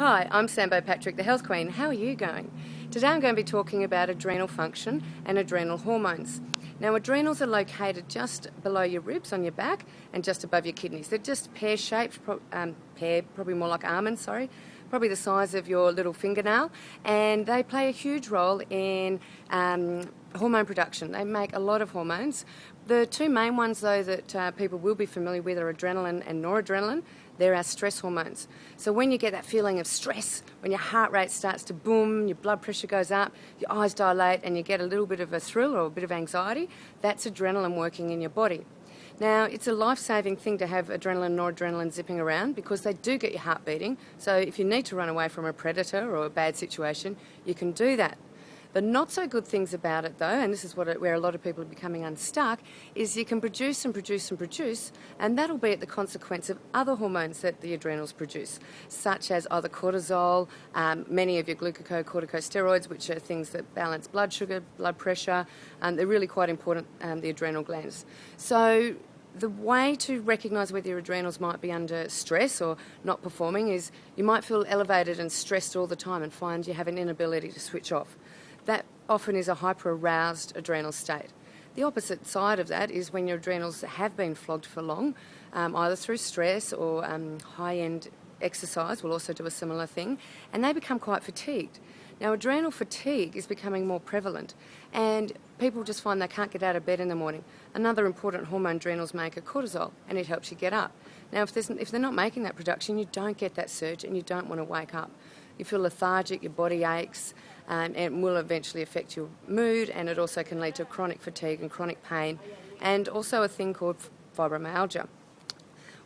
Hi, I'm Beau Patrick, the Health Queen. How are you going? Today I'm going to be talking about adrenal function and adrenal hormones. Now, adrenals are located just below your ribs on your back and just above your kidneys. They're just pear-shaped, probably more like almonds, probably the size of your little fingernail, and they play a huge role in hormone production. They make a lot of hormones. The two main ones, though, that people will be familiar with are adrenaline and noradrenaline. They're our stress hormones. So when you get that feeling of stress, when your heart rate starts to boom, your blood pressure goes up, your eyes dilate, and you get a little bit of a thrill or a bit of anxiety, that's adrenaline working in your body. Now, it's a life-saving thing to have adrenaline and noradrenaline zipping around because they do get your heart beating. So if you need to run away from a predator or a bad situation, you can do that. The not so good things about it, though, and this is where a lot of people are becoming unstuck, is you can produce and produce and produce, and that'll be at the consequence of other hormones that the adrenals produce, such as either cortisol, many of your glucocorticosteroids, which are things that balance blood sugar, blood pressure. They're really quite important, the adrenal glands. So the way to recognise whether your adrenals might be under stress or not performing is you might feel elevated and stressed all the time and find you have an inability to switch off. That often is a hyper-aroused adrenal state. The opposite side of that is when your adrenals have been flogged for long, either through stress or high-end exercise will also do a similar thing, and they become quite fatigued. Now, adrenal fatigue is becoming more prevalent, and people just find they can't get out of bed in the morning. Another important hormone adrenals make are cortisol, and it helps you get up. Now, if they're not making that production, you don't get that surge, and you don't want to wake up. You feel lethargic, your body aches, and it will eventually affect your mood, and it also can lead to chronic fatigue and chronic pain, and also a thing called fibromyalgia.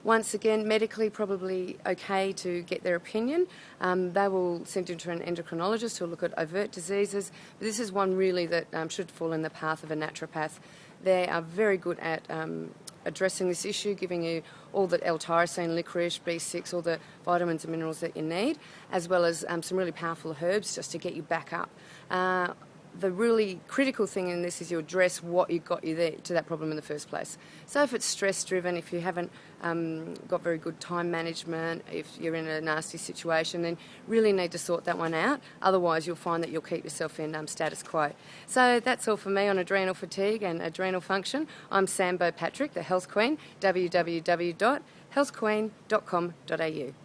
Once again, medically probably okay to get their opinion. They will send you to an endocrinologist who will look at overt diseases, but this is one really that should fall in the path of a naturopath. They are very good at addressing this issue, giving you all the L-tyrosine, licorice, B6, all the vitamins and minerals that you need, as well as some really powerful herbs just to get you back up. The really critical thing in this is you address what got you there to that problem in the first place. So if it's stress-driven, if you haven't got very good time management, if you're in a nasty situation, then really need to sort that one out. Otherwise, you'll find that you'll keep yourself in status quo. So that's all for me on adrenal fatigue and adrenal function. I'm Beau Patrick, the Health Queen, www.healthqueen.com.au.